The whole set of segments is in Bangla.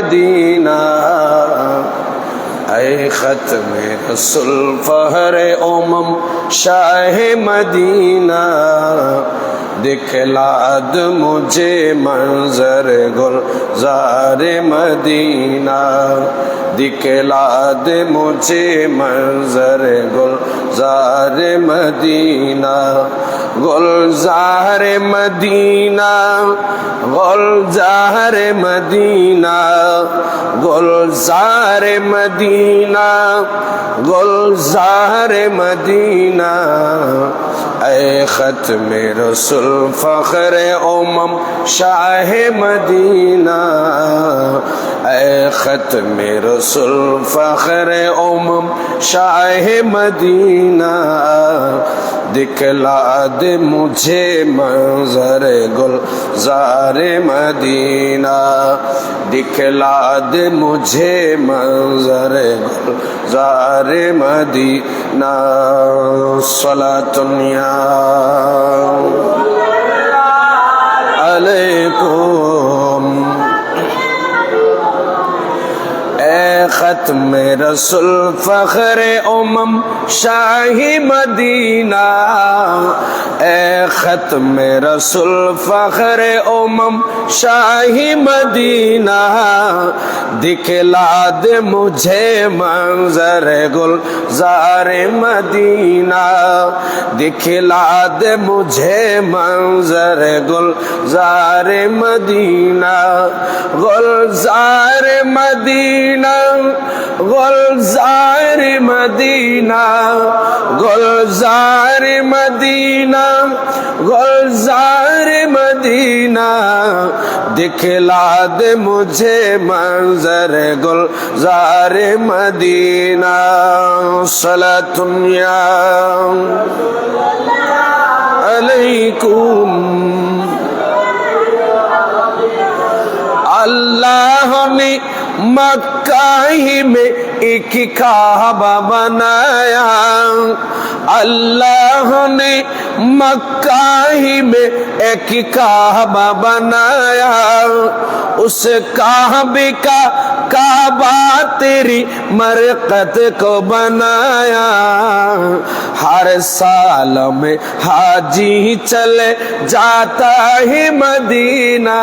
मदीना ऐ खत्म रसूल फहरे उमम शाह मदीना दिखला दे मुझे मंजर गुलजार मदीना दिखला दे मुझे मंजर गुलजार मदीना गुलजार मदीना गुलजार मदीना गुलजार मदीना गुलजार मदीना ऐ खत्म रसूल फख्र उमम शाह मदीना ऐ खत्म रसूल फख्र उमम शाह मदीना दिखला दे मुझे मंजर गुलजार मदीना दिखला दे मुझे मंजर गुलजार मदीना सलातुन्या अलैकुम ऐ खत्म रसूल फख्र उमम शाही मदीना ऐ खत्म रसूल फख्र उमम शाही मदीना दिखला दे मुझे मंजर गुलजार मदीना दिखला दे मुझे मंजर गुलजार मदीना गुलजार मदीना गुलजार मदीना गुलजार मदीना गुलजार मदीना दिखला दे मुझे मंजर गुलजार मदीना सलातुन्या अलैकुम अल्लाह ने मक्का ही में एक काबा बनाया अल्लाह ने मक्का ही में एक काबा बनाया उस काबे का काबा तेरी मरकत को बनाया हर साल में हाजी चले जाता है मदीना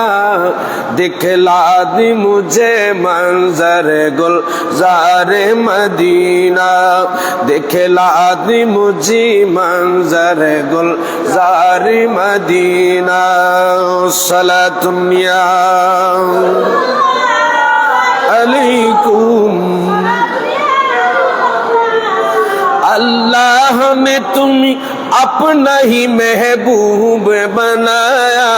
दिखला दी मुझे मंजर गुलजार मदीना दिखला दी मुझे मंजर गुलजार मदीना सलातुन्या अलैकुम अल्लाह ने तुम्हें अपना ही महबूब बनाया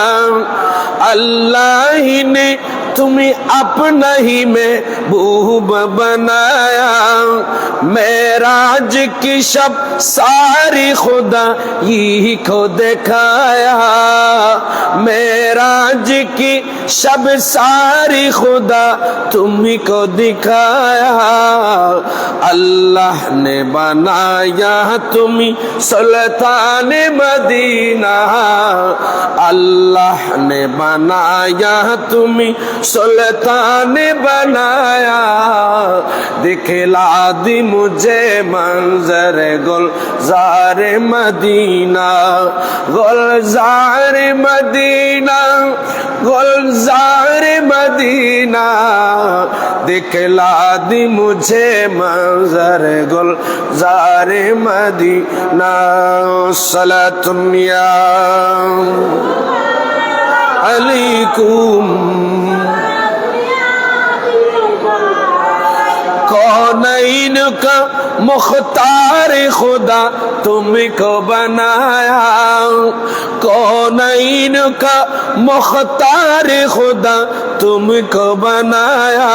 अल्लाह ही ने तुम्हें अपना ही महबूब बनाया मेराज की शब सारी खुदा यही को दिखाया मेराज की शब सारी खुदा तुम्ही को दिखाया अल्लाह ने बनाया तुम्ही सुल्तान मदीना अल्लाह ने बनाया तुम्ही सुल्तान बनाया दिखला दी मुझे मंजर गुलजार मदीना गुलजार मदीना गुलजार मदीना दिखला दी मुझे मंजर गुलजार मदीना सलातुन्या अलैकुम कौनैन का मुख्तार खुदा तुमको बनाया कौनैन का मुख्तार खुदा तुमको बनाया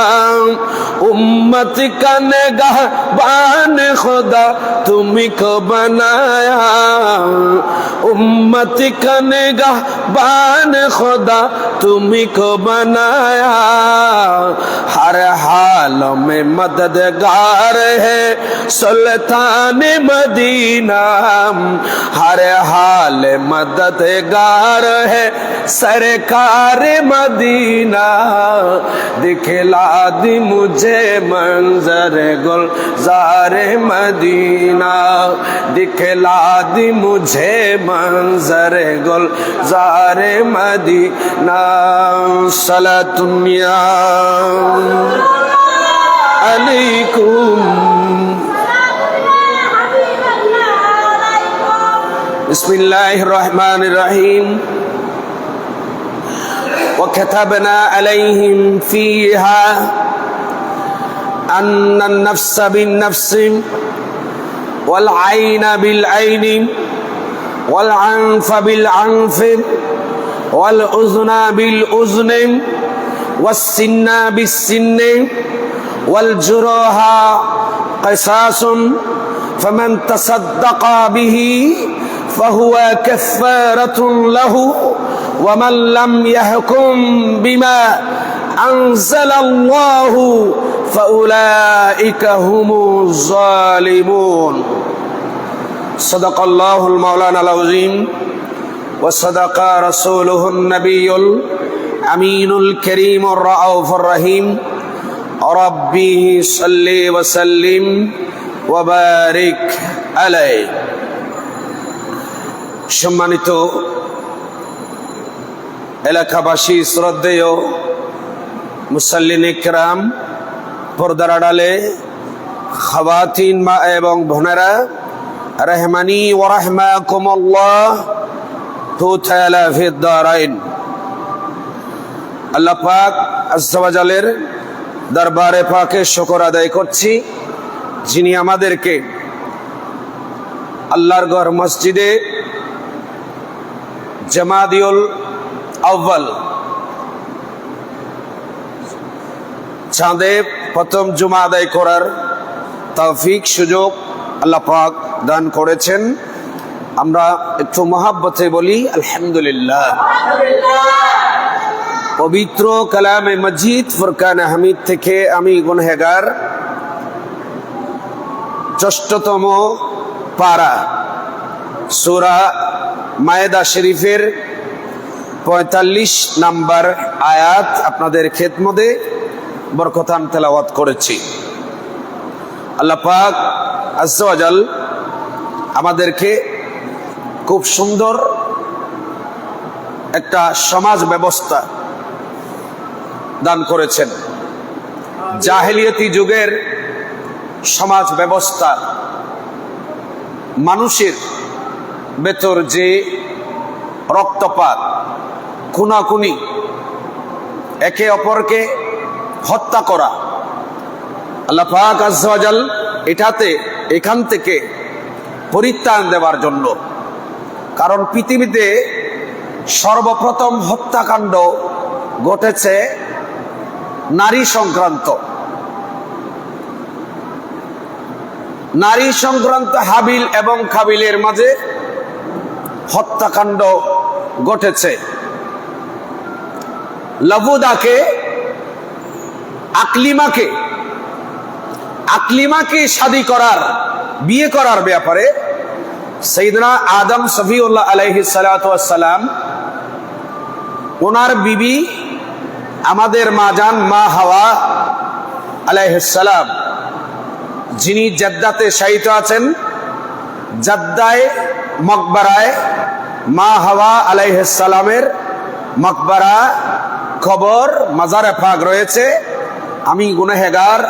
उम्मत का निगहबान खुदा तुमको बनाया उम्मत का निगहबान खुदा तुमको बनाया हर हाल हाल में मददगार है सुल्तान मदीना, हर हाल मददगार है सरकार मदीना। दिखला दी मुझे मंजर गुलजार मदीना, दिखला दी मुझे मंजर गुलजार मदीना। सलातुन्या अलैकुम। बिस्मिल्लाहिर रहमानिर रहीम। वकतबना अलैहिम फीहा अन्नन नफ्स बिन्नफ्स वल आइन बिल आइन वल अन्फ बिल अन्फ वल उज़्ना बिल उज़्न वस्सिन्ना बिस्सिन्न वल जुरूहा क़िसासुन फमन तसद्दक़ा बिही फहुवा कफ़्फ़ारतुन लहु वमन लम यहकुम बिमा अंज़लल्लाहु फउलाइका हुमुज़ ज़ालिमून। सदक़ल्लाहुल मौलानाल अज़ीम व सदक़ा रसूलुहुन नबियुल अमीनुल करीमुर रऊफुर रहीम। रब्बी सल्लि व सल्लिम व बारिक अलैहि। সম্মানিত এলাকাবাসী, শ্রদ্ধেয় মুসাল্লিন ইকরাম, পর্দার আড়ালে খাওয়াতিন মা এবং বোনেরা, রহমানি ওয়া রাহমাকুমুল্লাহ তাআলা ফিদ দারাইন। আল্লাহ পাক আযজা ওয়া জালের দরবারে পাকে শুকর আদায় করছি, যিনি আমাদেরকে আল্লাহর ঘর মসজিদে জামাদিউল আউয়াল চাঁদে প্রথম জুমা আদায় করার তৌফিক সুযোগ আল্লাহ পাক দান করেছেন। আমরা একটু মহাব্বতে বলি আলহামদুলিল্লাহ। পবিত্র কালামে মজিদ ফুরকান হামিদ থেকে আমি গুনহগার, ষষ্ঠতম পারা সূরা মায়েদা শরীফের ৪৫ নাম্বার আয়াত আপনাদের খেদমতে বরকতান তেলাওয়াত করেছি। আল্লাহ পাক আযজা ওয়া জাল আমাদেরকে খুব সুন্দর একটা সমাজ ব্যবস্থা দান করেছেন। জাহেলিয়াতি যুগের সমাজ ব্যবস্থা মানুষের ভেতর যে রক্তপাত, খুনাখুনি, একে অপরকে হত্যা করা, আল্লাহ পাক আযজা ওয়া জাল এখান থেকে পরিত্রাণ দেওয়ার জন্য, কারণ পৃথিবীতে সর্বপ্রথম হত্যাকাণ্ড ঘটেছে নারী সংক্রান্ত। নারী সংক্রান্ত হাবিল এবং কাবিলের মাঝে হত্যাকাণ্ড ঘটেছে। লবুদাকে আকলিমাকে শাদী করার, বিয়ে করার ব্যাপারে সাইয়েদনা আদম সফিউল্লাহ আলাইহিস সালাতু ওয়াস সালাম ওনার বিবি আমাদের মা জান মা হাওয়া আলাইহিস সালাম, যিনি জেদ্দাতে শায়িত আছেন, জেদ্দায় মকবরায় মা হাওয়া আলাইহিস সালামের মকবরা, কবর, মাজারে পাক রয়েছে। আমি গুনাহগার,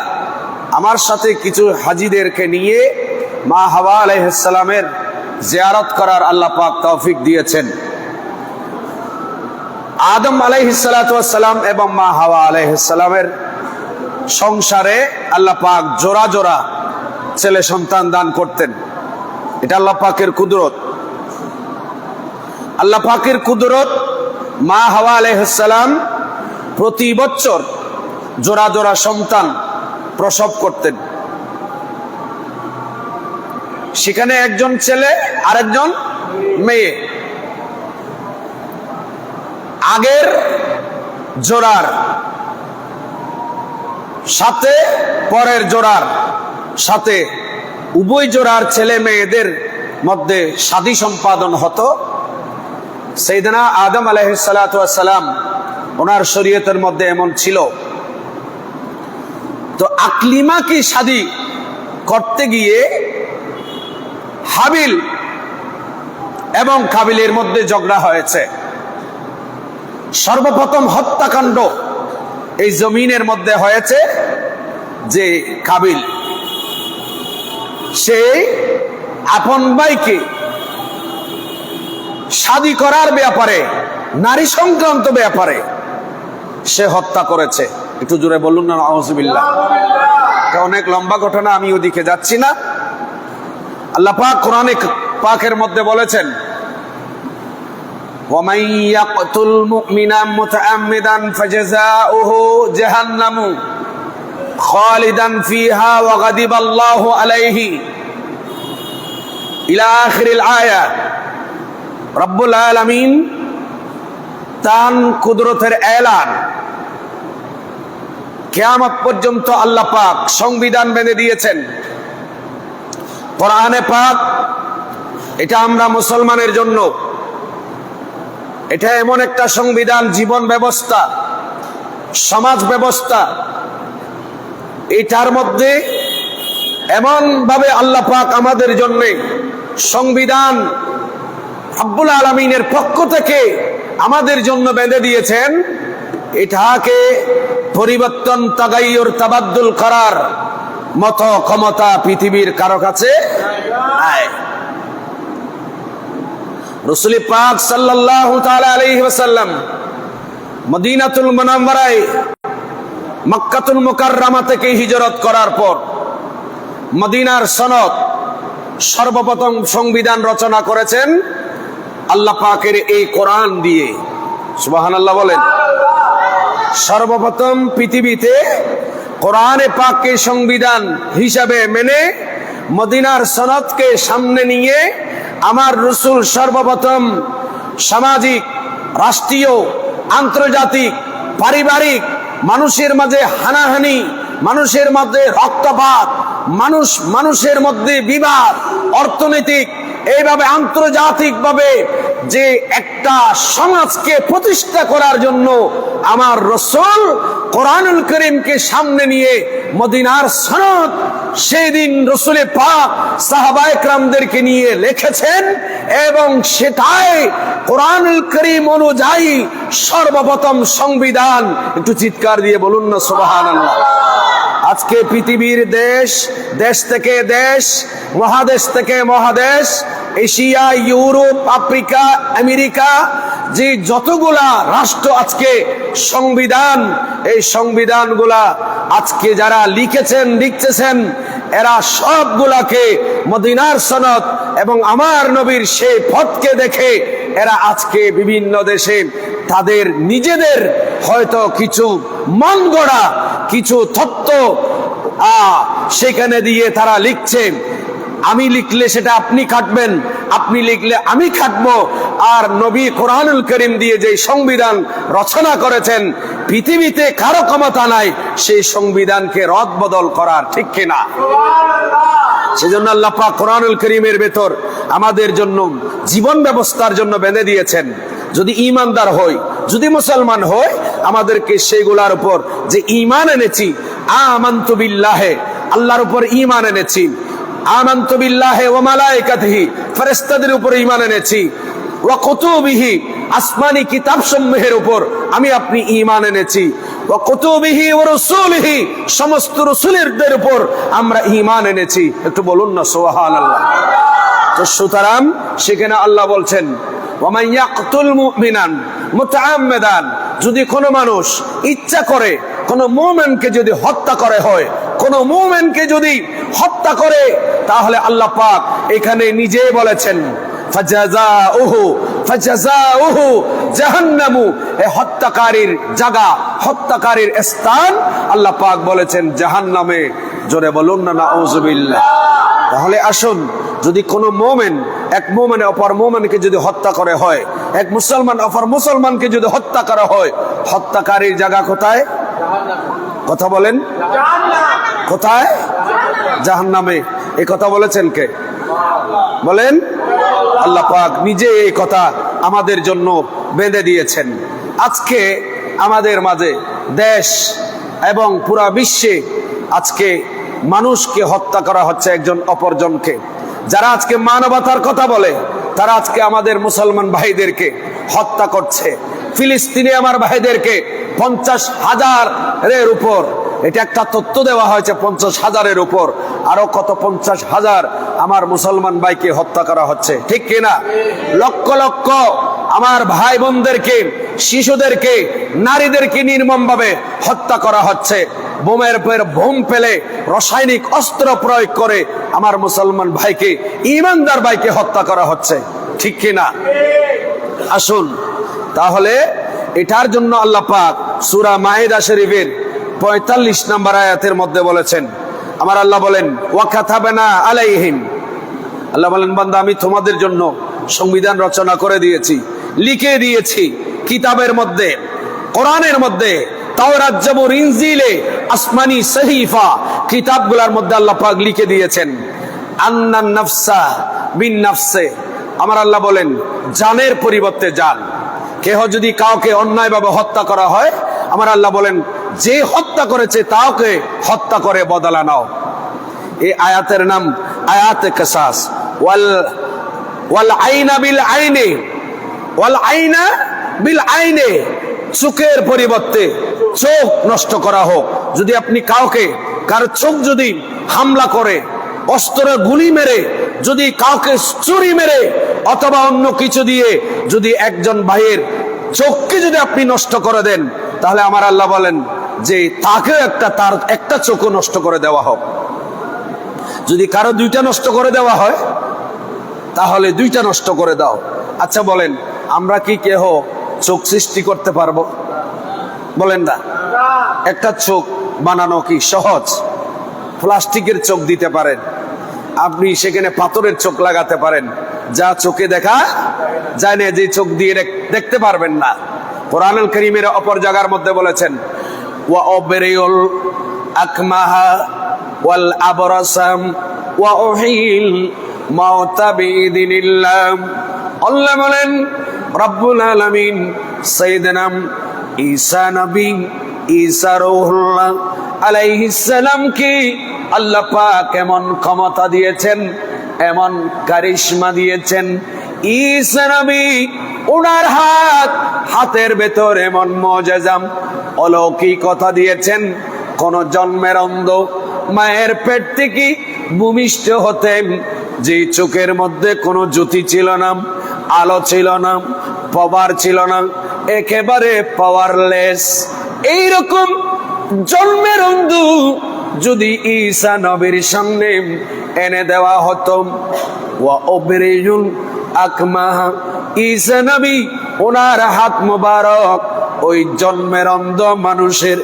আমার সাথে কিছু হাজীদেরকে নিয়ে মা হাওয়া আলাইহিস সালামের জিয়ারত করার আল্লাহ পাক তৌফিক দিয়েছেন। আদম আলাইহিস সালাতু ওয়াস সালাম এবং মা হাওয়া আলাইহিস সালামের সংসারে আল্লাহ পাক জোড়া জোড়া ছেলে সন্তান দান করতেন। এটা আল্লাহ পাকের কুদরত। আল্লাহ পাকের কুদরত, মা হাওয়া আলাইহিস সালাম প্রতি বছর জোড়া জোড়া সন্তান প্রসব করতেন। সেখানে একজন ছেলে আর একজন মেয়ে। আগের জোড়ার সাথে পরের জোড়ার সাথে উভয় জোড়ার ছেলে মেয়েদের মধ্যে শাদী সম্পাদন হতো। সাইয়েদনা আদম আলাইহিস সালাতু ওয়াস সালাম ওনার শরীয়তের মধ্যে এমন ছিল। তো আকলিমা কি শাদী করতে গিয়ে হাবিল এবং কাবিলের মধ্যে ঝগড়া হয়েছে। সর্বপ্রথম হত্যাকাণ্ড এই জমিনের মধ্যে হয়েছে যে কাবিল সে আপন ভাইকে শাদী করার ব্যাপারে, নারী সংক্রান্ত ব্যাপারে সে হত্যা করেছে। একটু জোরে বলুন না আউযুবিল্লাহ। এটা অনেক লম্বা ঘটনা, আমি ওদিকে যাচ্ছি না। আল্লাহ পাক কোরআনে পাকের মধ্যে বলেছেন, وَمَن يَقْتُلْ مُؤْمِنًا مُتَعَمِّدًا فَجَزَاؤُهُ جَهَنَّمُ خَالِدًا فِيهَا وَغَضِبَ اللَّهُ عَلَيْهِ إِلَى آخِرِ الآية। রব্বুল আলামিন তার কুদরতের এলান, কিয়ামত পর্যন্ত আল্লাহ পাক সংবিধান বেঁধে দিয়েছেন। কোরআনে পাক এটা আমরা মুসলমানের জন্য, এটা এমন একটা সংবিধান, জীবন ব্যবস্থা, সমাজ ব্যবস্থা, এটার মধ্যে এমন ভাবে আল্লাহ পাক আমাদের জন্য সংবিধান রব্বুল আলামিনের পক্ষ থেকে আমাদের জন্য বেঁধে দিয়েছেন। এটাকে পরিবর্তন, তাগায়্যুর, তাবাদ্দুল করার মতো ক্ষমতা পৃথিবীর কারো কাছে নাই। রাসূল পাক সাল্লাল্লাহু তাআলা আলাইহি ওয়াসাল্লাম মদিনাতুল মুনাওয়ারায় মক্কাতুল মুকাররমা থেকে হিজরত করার পর মদিনার সনদ সর্বপ্রথম সংবিধান রচনা করেছেন আল্লাহ পাকের এই কোরআন দিয়ে। সুবহানাল্লাহ বলেন। সর্বপ্রথম পৃথিবীতে কোরআনে পাককে সংবিধান হিসাবে মেনে মদিনার সনদকে সামনে নিয়ে আমার রাসূল সর্বপ্রথম সামাজিক, রাষ্ট্রীয়, আন্তর্জাতিক, পারিবারিক, মানুষের মাঝে হানাহানি, মানুষের মধ্যে রক্তপাত, মানুষের মধ্যে বিবাদ, অর্থনৈতিক, এইভাবে আন্তর্জাতিকভাবে যে একটা সমাজকে প্রতিষ্ঠা করার জন্য আমার রাসূল কোরআনুল কারীমকে সামনে নিয়ে মদিনার সনদ সেই দিন রাসূল পাক সাহাবায়ে কেরামদেরকে নিয়ে লিখেছেন এবং সেটাই কোরআনুল কারীম অনুযায়ী সর্বপ্রথম সংবিধান। একটু চিৎকার দিয়ে বলুন না সুবহানাল্লাহ। আজকে পৃথিবীর দেশ, দেশ থেকে দেশ, মহাদেশ থেকে মহাদেশ, এশিয়া, ইউরোপ, আফ্রিকা, আমেরিকা, যে যতগুলা রাষ্ট্র আজকে সংবিধান, এই সংবিধানগুলা আজকে যারা লিখতেছেন এরা সবগুলাকে মদিনার সনদ এবং আমার নবীর সেই পথকে দেখে এরা আজকে বিভিন্ন দেশে তাদের নিজেদের হয়তো কিছু মন গড়া কিছু তত্ত্ব সেখানে দিয়ে তারা লিখছে। আমি লিখলে সেটা আপনি কাটবেন, আপনি লিখলে আমি কাটবো। আর নবী কোরআনুল কারীম দিয়ে যে সংবিধান রচনা করেছেন, পৃথিবীতে কারো ক্ষমতা নাই সেই সংবিধানকে রদ বদল করার, ঠিক কিনা? সেজন্য আল্লাহ পাক কোরআনুল কারীমের ভেতর আমাদের জন্য জীবন ব্যবস্থার জন্য বেঁধে দিয়েছেন। যদি ঈমানদার হই, যদি মুসলমান হই, আমাদেরকে সেইগুলার উপর যে ঈমান এনেছি, আমানতু বিল্লাহি, আল্লাহর উপর ঈমান এনেছি, আমানতু বিল্লাহি ওয়া মালাইকাতিহি, ফেরেশতাদের উপর ঈমান এনেছি, ওয়া কুতুবিহি, আসমানি কিতাব সমূহের উপর আমি আপনি ঈমান এনেছি, ওয়া কুতুবিহি ওয়া রাসূলিহি, সমস্ত রাসূলদের উপর আমরা ঈমান এনেছি। একটু বলুন না সুবহানাল্লাহ। তো সুতরাং সেখানে আল্লাহ বলছেন, ওয়ামান ইয়াকতুল মুমিনান মুতাআম্মিদান, যদি কোনো মানুষ ইচ্ছা করে কোন মুমিনকে যদি হত্যা করে হয়, কোন মুমিনকে যদি হত্যা করে, তাহলে আল্লাহ পাক এখানে নিজেই বলেছেন ফাজাযাউহু জাহান্নামু, এই হত্যাকারীর জায়গা, হত্যাকারীর স্থান আল্লাহ পাক বলেছেন জাহান্নামে। জোরে বলুন না নাউযুবিল্লাহ। তাহলে আসুন, যদি কোনো মুমিন এক মুমিন অপর মুমিনকে যদি হত্যা করে হয়, এক মুসলমান অপর মুসলমানকে যদি হত্যা করা হয়, হত্যাকারীর জায়গা কোথায়? জাহান্নামে। কথা বলেন, কোথায়? জাহান্নামে। এই কথা বলেছেন কে? বলেন। আল্লাহ পাক নিজে এই কথা আমাদের জন্য বেঁধে দিয়েছেন। আজকে আমাদের মাঝে দেশ এবং পুরা বিশ্বে আজকে মানুষকে হত্যা করা হচ্ছে একজন অপরজনকে। যারা আজকে মানবতার কথা বলে তারা আজকে আমাদের মুসলমান ভাইদেরকে হত্যা করছে। ফিলিস্তিনে আমার ভাইদেরকে 50,000-এর উপর, এটা একটা তথ্য দেওয়া হয়েছে, 50,000-এর উপর আরো কত 50,000 আমার মুসলমান ভাইকে হত্যা করা হচ্ছে, ঠিক কিনা? লক্ষ লক্ষ আমার ভাই বোনদেরকে, শিশুদেরকে, নারীদেরকে নির্মমভাবে হত্যা করা হচ্ছে। বোমের পর বোম ফেলে, রাসায়নিক অস্ত্র প্রয়োগ করে আমার মুসলমান ভাইকে, ইমানদার ভাইকে হত্যা করা হচ্ছে, ঠিক কিনা? আসুন তাহলে এটার জন্য আল্লাহ পাক সূরা মাইদা শরীফের 45 নম্বর আয়াতের মধ্যে বলেছেন, আমার আল্লাহ বলেন ওয়া কাতাবনা আলাইহিম, আল্লাহ বলেন বান্দা আমি তোমাদের জন্য সংবিধান রচনা করে দিয়েছি, লিখে দিয়েছি কিতাবের মধ্যে, কোরআনের মধ্যে, তাওরাত, জাবুর, ইনজিলে, আসমানি সহিফা কিতাবগুলোর মধ্যে আল্লাহ পাক লিখে দিয়েছেন আন্নান নাফসা বিন নাফসে, আমার আল্লাহ বলেন জানের পরিবর্তে জান। কেহ যদি কাউকে অন্যায়ভাবে হত্যা করা হয়, আমার আল্লাহ বলেন যে হত্যা করেছে তাকে হত্যা করে বদলা নাও। এই আয়াতের নাম আয়াতে কিসাস। ওয়াল আইনা বিল আইনে, ওয়াল আইনা বিল আইনে, চোখের পরিবর্তে চোখ নষ্ট করা হোক। যদি আপনি কাউকে, কার চোখ যদি হামলা করে, অস্ত্রে গুলি মেরে, যদি কাউকে ছুরি মেরে অথবা অন্য কিছু দিয়ে যদি একজন ভাইয়ের চোখকে যদি আপনি নষ্ট করে দেন, তাহলে আমার আল্লাহ বলেন যে তাকে তার একটা চোখও নষ্ট করে দেওয়া হোক। যদি কারো দুইটা নষ্ট করে দেওয়া হয় তাহলে দুইটা নষ্ট করে দাও। আচ্ছা বলেন, আমরা কি কেহ চোখ সৃষ্টি করতে পারবো? বলেন না। একটা চোখ বানানো কি সহজ? প্লাস্টিকের চোখ দিতে পারেন আপনি, সেখানে পাথরের চোখ লাগাতে পারেন, যা চোখে দেখা যায় না, যে চোখ দিয়ে দেখতে পারবেন না। কোরআনুল কারীমের অপর জায়গার মধ্যে বলেছেন ওয়া আবরিউল আকমাহা ওয়াল আবরাসাম ওয়া উহিল মাউতা বিইذনিল্লাহ। আল্লাহ বলেন, রব্বুল আলামিন সাইয়েদনা ঈসা নবী, ঈসা রূহুল্লাহ আলাইহিস সালাম কি আল্লাহ পাক এমন ক্ষমতা দিয়েছেন, এমন কারিশমা দিয়েছেন। ঈসা নবী ওনার হাতের ভেতর এমন মুজিজা, অলৌকিকতা দিয়েছেন। কোন জন্মের অন্ধ মায়ের পেট থেকে ভূমিষ্ঠ হতেন, যে চোখের মধ্যে কোনো জ্যোতি ছিল না, আলো ছিল না, পাওয়ার ছিল না, একেবারে পাওয়ারলেস, এইরকম জন্মের অন্ধ যদি ঈসা নবীর সামনে এনে দেওয়া হতো, ওয়া আবরিউল আকমাহা, ঈসা নবী ওনার হাত মোবারক ওই জন্মের অন্ধ মানুষের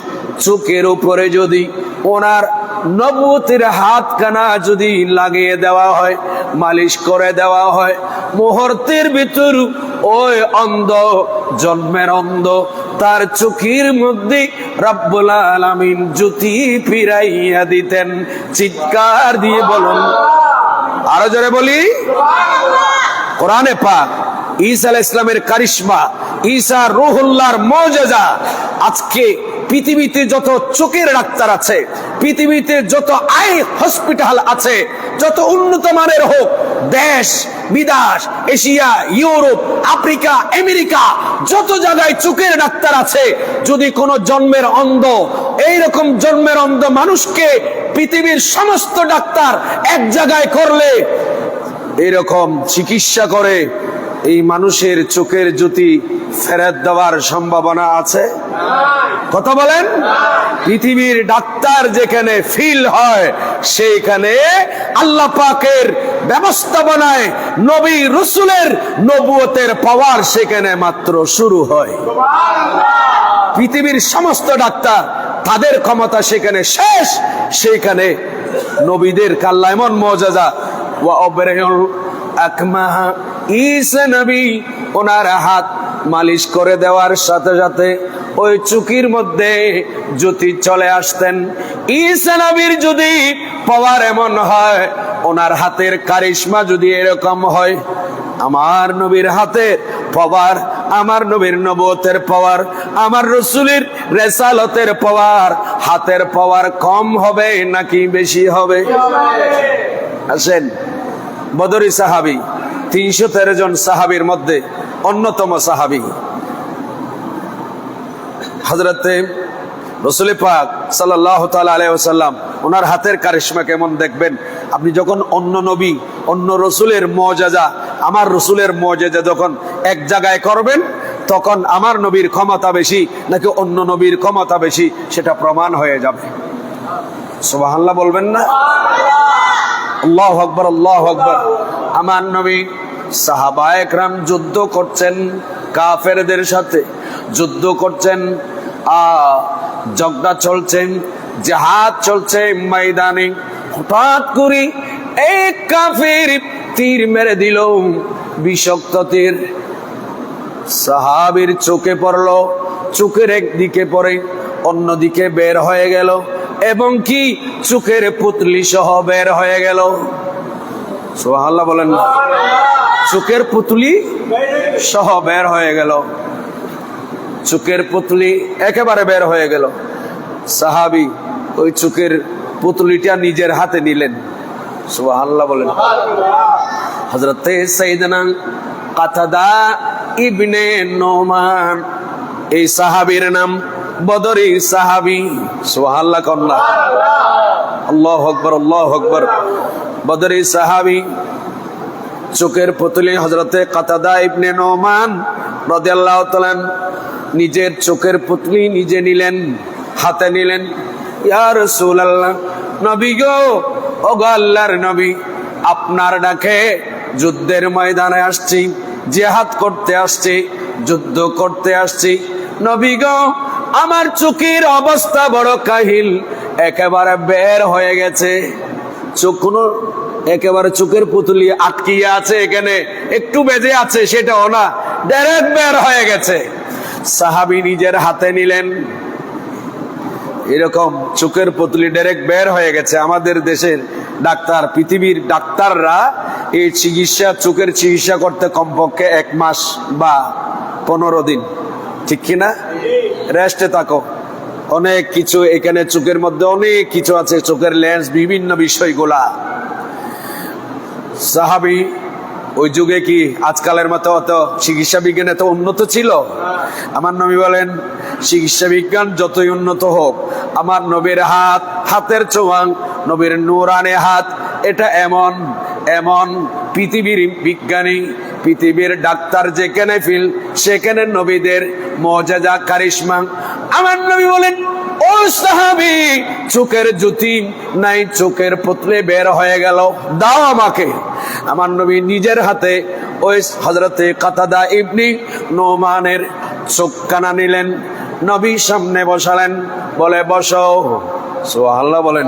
চোখের উপরে যদি ওনার নবুয়তের হাতখানা যদি লাগিয়ে দেওয়া হয়, মালিশ করে দেওয়া হয়, মুহূর্তের ভিতর ওই অন্ধ, জন্মের অন্ধ, তার চোখের মধ্যে রব্বুল আলামিন জ্যোতি ফিরাইয়া দিতেন। চিৎকার দিয়ে বলুন, আরো জোরে বলি কোরআনে পাক ঈসা আলাইহিস সালামের কারিশমা, ঈসা রূহুল্লাহর মুজিজা। আজকে পৃথিবীতে যত চোখের ডাক্তার আছে, পৃথিবীতে যত আই হসপিটাল আছে, যত উন্নত মানের হোক, দেশ বিদেশ, এশিয়া, ইউরোপ, আফ্রিকা, আমেরিকা, যত জায়গায় চোখের ডাক্তার আছে, যদি কোনো জন্মের অন্ধ, এইরকম জন্মের অন্ধ মানুষকে পৃথিবীর সমস্ত ডাক্তার এক জায়গায় করলে এরকম চিকিৎসা করে এই মানুষের চোখের জ্যোতি ফেরত দেওয়ার সম্ভাবনা আছে? কথা বলেন। পৃথিবীর ডাক্তার যেখানে ফিল হয়, সেইখানে আল্লাহ পাকের ব্যবস্থাপনায় নবী রাসূলের নবুয়তের পাওয়ার সেখানে মাত্র শুরু হয়। পৃথিবীর সমস্ত ডাক্তার, তাদের ক্ষমতা সেখানে শেষ, সেখানে নবীদের কাল্লা এমন মুজিজা। ওয়া আবরিউল আকমাহা, ঈসা নবী ওনার হাত মালিশ করে দেওয়ার সাথে সাথে ওই চুকির মধ্যে জ্যোতি চলে আসতেন। ঈসা নবীর যদি পাওয়ার এমন হয়, ওনার হাতের কারিশমা যদি এরকম হয়, আমার নবীর হাতের পাওয়ার, আমার নবীর নবুয়তের পাওয়ার, আমার রাসূলের রিসালাতের পাওয়ার, হাতের পাওয়ার কম হবে নাকি বেশি হবে? আসেন, বদরি সাহাবী, 313 জন সাহাবীর মধ্যে অন্যতম সাহাবী হযরতে রাসূল পাক সাল্লাল্লাহু তাআলা আলাইহি ওয়াসাল্লাম, ওনার হাতের কারিশমা কেমন দেখবেন আপনি। যখন অন্য নবী, অন্য রসুলের মুআজিজা, আমার রসুলের মুআজিজা যখন এক জায়গায় করবেন, তখন আমার নবীর ক্ষমতা বেশি নাকি অন্য নবীর ক্ষমতা বেশি সেটা প্রমাণ হয়ে যাবে। সুবহানাল্লাহ বলবেন না? আল্লাহু আকবার, আল্লাহু আকবার। আমার নবী, সাহাবায়ে কেরাম যুদ্ধ করছেন, কাফেরদের সাথে যুদ্ধ করছেন, ঝগড়া চলছেন, জিহাদ চলছে ময়দানে। হঠাৎ করে এক কাফের তীর মেরে দিল, বিষাক্ত তীর সাহাবীর চোখে পড়লো, চোখের একদিকে পড়ে অন্যদিকে বের হয়ে গেল, এবং কি চোখের পুতলি সহ বের হয়ে গেল। সুবহানাল্লাহ বলেন না? চোখের পুতলি সহ বের হয়ে গেল, চোখের পুতলি একেবারে বের হয়ে গেল। সাহাবী ওই চোখের পুতলিটা নিজের হাতে নিলেন। সুবহানাল্লাহ বলেন। হযরত সাইয়েদনা কাতাদা ইবনে নোমান, এই সাহাবীর নাম বদরি সাহাবী। সুবহানাল্লাহ কন্যা, আল্লাহু আকবার, আল্লাহু আকবার। বদরি সাহাবী, চোখের পুতলি হযরতে কাতাদা ইবনে নোমান রাদিয়াল্লাহু তাআলা নিজের চোখের পুতলি নিজে নিলেন, হাতে নিলেন। ইয়া রাসূলুল্লাহ, নবী গো, ওগো আল্লাহর নবী, আপনার ডাকে যুদ্ধের ময়দানে আসছি, জিহাদ করতে আসছি, যুদ্ধ করতে আসছি। নবী গো, আমার চোখের অবস্থা বড় কাহিল, একেবারে বের হয়ে গেছে। চোখ কোনো একেবারে চোখের পুতুলি আটকিয়ে আছে, এখানে একটু বেজে আছে সেটাও না, ডাইরেক্ট বের হয়ে গেছে। সাহাবী নিজের হাতে নিলেন, এরকম চোখের পুতুলি ডাইরেক্ট বের হয়ে গেছে। আমাদের দেশের ডাক্তার, পৃথিবীর ডাক্তাররা এই চিকিৎসা, চোখের চিকিৎসা করতে কমপক্ষে 1 মাস বা 15 দিন, ঠিক কিনা? রেস্টে থাকো, অনেক কিছু এখানে চোখের মধ্যে অনেক কিছু আছে, চোখের লেন্স, বিভিন্ন বিষয়গুলা। সাহাবী ওই যুগে কি আজকালের মতো অত চিকিৎসা বিজ্ঞান এত উন্নত ছিল? আমার নবী বলেন, চিকিৎসা বিজ্ঞান যতই উন্নত হোক, আমার নবীর হাত, হাতের ছোঁয়া, নবীর নূরানি হাত, এটা এমন এমন পৃথিবীর বিজ্ঞানী, পৃথিবীর ডাক্তার যেখানে ফিল, সেখানে নবীদের মুআজিজা, কারিশমা। আমার নবী বলেন, ও সাহাবী, চোখের জ্যোতি নাই, চোখের পুতলি বের হয়ে গেল, দাও আমাকে। আমার নবী নিজের হাতে ওই হযরতে কাতাদা ইবনে নোমানের চোখ কানা নিলেন, নবী সামনে বসালেন, বলে বসো। সুবহানাল্লাহ বলেন।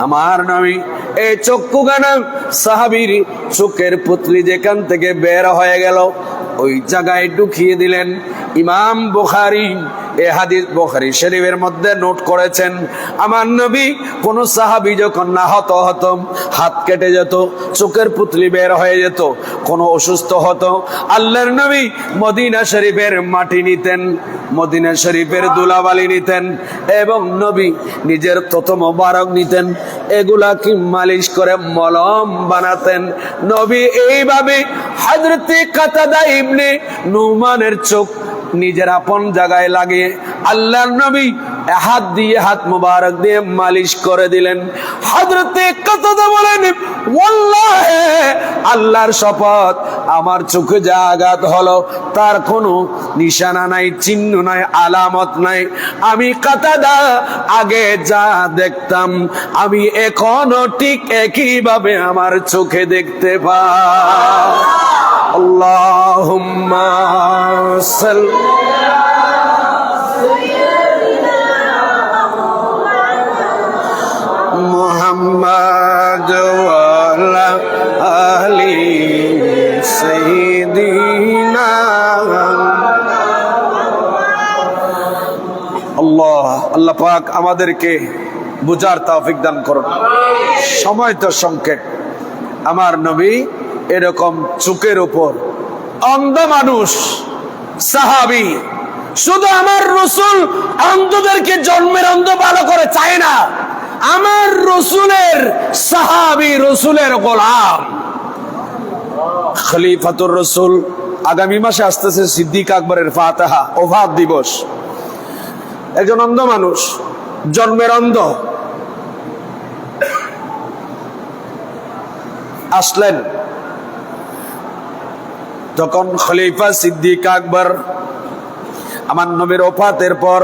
আমার নবী এই চক্ষু কানা সাহাবীর চোখের পুতলি যেখান থেকে বের হয়ে গেল, ওই জায়গায় ঢুকিয়ে দিলেন। ইমাম বুখারী এই হাদিস বুখারী শরীফের মধ্যে নোট করেছেন, আমার নবী কোন সাহাবী যখন আহত হতো, হাত কেটে যেত, চোখের পুতলি বের হয়ে যেত, কোন অসুস্থ হতো, আল্লাহর নবী মদিনা শরীফের মাটি নিতেন, মদিনা শরীফের ধুলাবালি নিতেন, এবং নবী নিজের তত মোবারক নিতেন, এগুলাকে মালিশ করে মলম বানাতেন। নবী এইভাবে হযরতে কাতাদা ইবনে নুমানের চোখ নিজের আপন জায়গায় লাগিয়ে আল্লাহর নবী হাত দিয়ে, হাত মুবারক দিয়ে মালিশ করে দিলেন। হযরতে কাতাদা বলেন, ওয়াল্লাহি, আল্লাহর শপথ, আমার চোখে যা আঘাত হলো তার কোনো নিশানা নাই, চিহ্ন নাই, আলামত নাই। আমি কাতাদা আগে যা দেখতাম, আমি এখনো ঠিক একইভাবে আমার চোখে দেখতে পাই। আল্লাহুম্মা সাল্লি মুহাম্মাদ ওয়া আলা আলি সাইয়্যিদিনা পাক আমাদেরকে বুঝার তৌফিক দান করুন। সময় তো সংক্ষেপ। আমার নবী এরকম চোখের উপর অন্ধ মানুষ সাহাবী, শুধু আমার রাসূল অন্ধদেরকে জন্মের অন্ধ ভালো করে চায় না, আমার রাসূলের সাহাবী, রাসূলের গোলাম, খলিফাতুর রাসূল। আগামী মাসে আসতেছে সিদ্দিক আকবরের ফাতিহা ওফাত দিবস। একজন অন্ধ মানুষ, জন্মের অন্ধ, আসলেন। তখন খলিফা সিদ্দিক আকবর আমার নবীর ওফাতের পর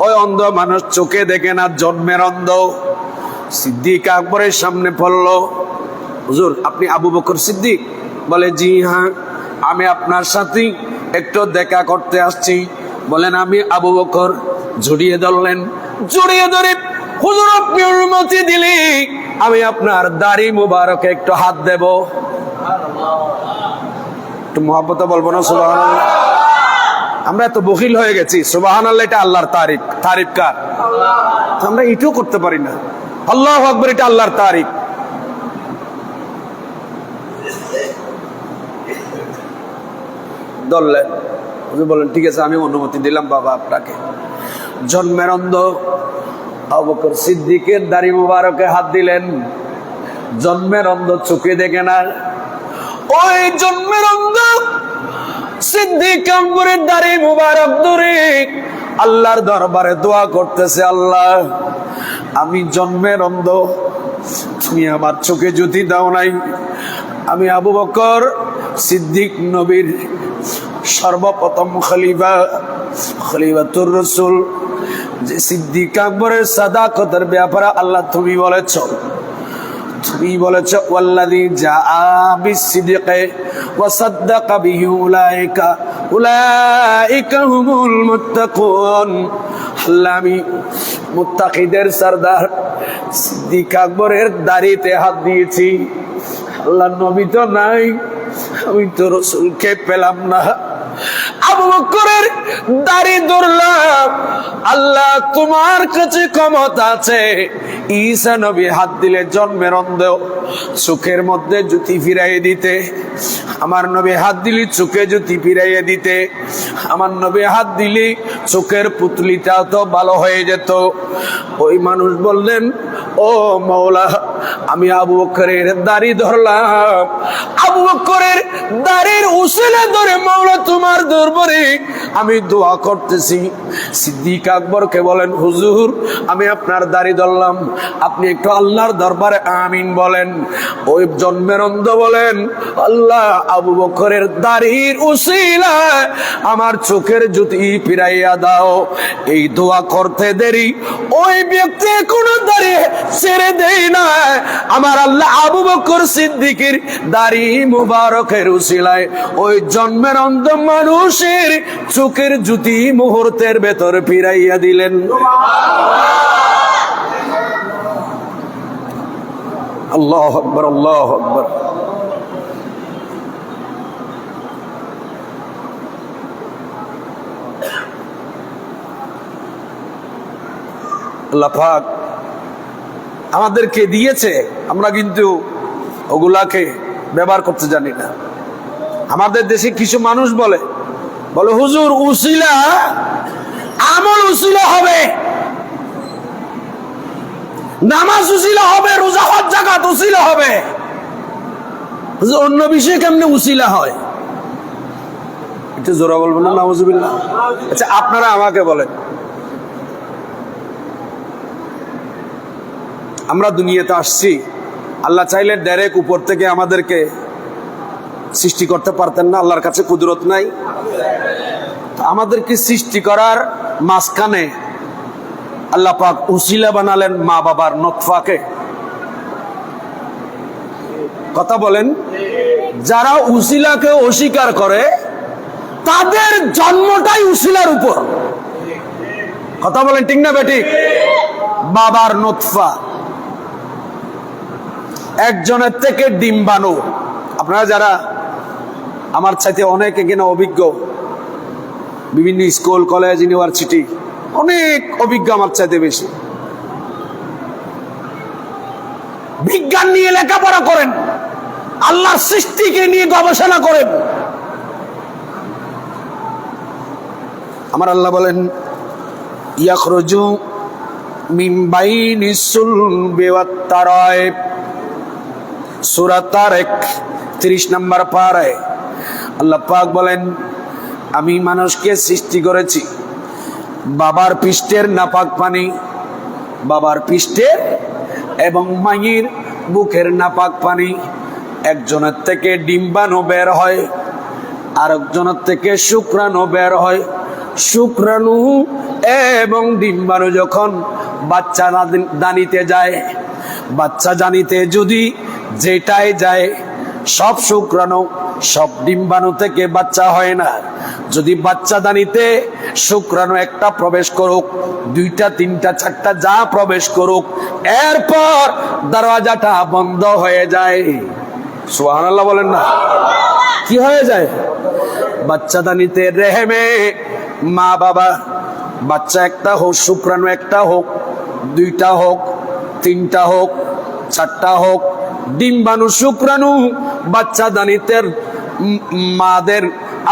ওই অন্ধ মানুষ চোখে দেখে না, জন্মের অন্ধ, সিদ্দিক আকবরের সামনে পড়ল। হুজুর আপনি আবু বকর সিদ্দিক? বলে জি হ্যাঁ, আমি আপনার সাথে একটু দেখা করতে আসছি। বলেন আমি আবু বকর। জড়িয়ে ধরলেন, জড়িয়ে ধরে হুজুর আপনি অনুমতি দিলি আমি আপনার দাড়ি মুবারকে একটু হাত দেব। একটু মহব্বতে বলবো না সুবহানাল্লাহ? আমরা এত বখিল হয়ে গেছি। সুবহানাল্লাহ এটা আল্লাহর তারিফ, তারিফ কার? আমরা এটাও করতে পারি না। আল্লাহু আকবার, এটা আল্লাহর তারিফ। ধরলেন, হুজুর বলেন ঠিক আছে আমি অনুমতি দিলাম বাবা আপনাকে। জন্মের অন্ধ আবু বকর সিদ্দিকের দাড়ি মুবারকে হাত দিলেন। জন্মের অন্ধ, চোখে দেখে না। ওই জন্মের অন্ধ সিদ্দিক আকবরের দাড়ি মুবারক ধরে আল্লাহর দরবারে দোয়া করতেছে, আল্লাহ আমি জন্মের অন্ধ, তুমি আমার চোখে জ্যোতি দাও নাই। আমি আবু বকর সিদ্দিক নবীর সর্বপ্রথম খলিফা, খলিফাতুর রাসূল, যে সিদ্দিক আকবরের সাদাকতের ব্যাপারে আল্লাহ তুমি বলেছ, তুমি বলেছ ওয়াল্লাযী জাআ বিসসিদকি ওয়া সাদ্দাকা বিহি উলাইকা হুমুল মুত্তাকুন। আল্লাহ আমি মুত্তাকিদের সরদার সিদ্দিক আকবরের দাড়িতে হাত দিয়েছি। আল্লাহ নবী তো নাই, আমি তো রাসূলকে পেলাম না। আবু বকরের দাড়ি ধরলাম। আল্লাহ তোমার কাছে ক্ষমতা আছে, ঈসা নবী হাত দিলে জন্মের অন্ধ চোখের মধ্যে জ্যোতি ফিরাইয়ে দিতে, আমার নবী হাত দিলি চোখে জ্যোতি ফিরাইয়ে দিতে, আমার নবী হাত দিলি চোখের পুতলিটা তো ভালো হয়ে যেত। ওই মানুষ বললেন ও মাওলা আমি আবু বকরের দাড়ি ধরলাম, আবু বকরের দাড়ির উসিলা ধরে মাওলা তোমার দরবারে আমি দোয়া করতেছি। সিদ্দিক আকবরকে বলেন হুজুর আমি আপনার দাড়ি ধরলাম, আপনি একটু আল্লাহর দরবারে আমিন বলেন। ওই জন্মের অন্ধ বলেন আল্লাহ আবু বকরের দাড়ির উসিলায় আমার চোখের জ্যোতি ফিরাইয়া দাও। এই দোয়া করতে দেরি ওই ব্যক্তি কোনো দাড়ি ছেড়ে দেয় না। আমার আল্লাহ আবু বকর সিদ্দিকের দাড়ি মুবারকের উসিলায় ওই জন্মের অন্ধ মানুষের চোখের জ্যোতি মুহূর্তের ভেতর ফিরাইয়া দিলেন। আল্লাহু আকবার, আল্লাহু আকবার। আল্লাহ পাক আমাদেরকে দিয়েছে, আমরা কিন্তু ওগুলাকে ব্যবহার করতে জানি না। আমাদের দেশে কিছু মানুষ বলে হুজুর উসিলা আমল উসিলা হবে, নামাজ উসিলা হবে, রোজা হজ যাকাত উসিলা হবে, অন্য বিষয়ে কেমনে উসিলা হয়? একটু জোরা বলবেন না নাউজুবিল্লাহ? আচ্ছা আপনারা আমাকে বলেন, আমরা দুনিয়াতে আসছি, আল্লাহ চাইলে ডাইরেক্ট উপর থেকে আমাদেরকে সৃষ্টি করতে পারতেন না? আল্লাহর কাছে কুদরত নাই? আমাদেরকে সৃষ্টি করার মাঝখানে আল্লাহ পাক উসিলা বানালেন মা বাবার নতফাকে। কথা বলেন, যারা উসিলাকে অস্বীকার করে তাদের জন্মটাই উসিলার উপর। কথা বলেন ঠিক না বেঠিক? বাবার নতফা, একজনের থেকে ডিম্বাণু। আপনারা যারা আমার চাইতে অনেক এখানে অভিজ্ঞ, বিভিন্ন স্কুল কলেজ ইউনিভার্সিটি অনেক অভিজ্ঞ আমার চাইতে বেশি। বিজ্ঞান নিয়ে লেখাপড়া করেন, আল্লাহর সৃষ্টিকে নিয়ে গবেষণা করেন। আমার আল্লাহ বলেন ইয়াখরুজু মিন বাইনিস সুলবি ওয়াত তারাইব, সূরা তারিক 30 নম্বর পারায় আল্লাহ পাক বলেন আমি মানুষকে সৃষ্টি করেছি বাবার পৃষ্ঠের নাপাক পানি, বাবার পৃষ্ঠের এবং মায়ের বুকের নাপাক পানি। একজনের থেকে ডিম্বাণু বের হয়, আরেকজনের থেকে শুক্রাণু বের হয়। শুক্রাণু এবং ডিম্বাণু যখন বাচ্চা দানিতে যায়, বাচ্চা জানিতে যদি যেটাই যায়, সব শুক্রাণু সব ডিম্বাণু থেকে বাচ্চা হয় না। যদি বাচ্চা দানিতে শুক্রাণু একটা প্রবেশ করুক, দুইটা তিনটা চারটা যা প্রবেশ করুক, এরপর দরওয়াজাটা বন্ধ হয়ে যায়। সুবহানাল্লাহ বলেন না, কি হয়ে যায়? বাচ্চা দানিতে রেহেমে মা বাবা, বাচ্চা একটা হোক, শুক্রাণু একটা হোক, দুইটা হোক, তিনটা হোক, চারটা হোক, ডিম্বাণু শুক্রাণু বাচ্চা দানিতের মাদের,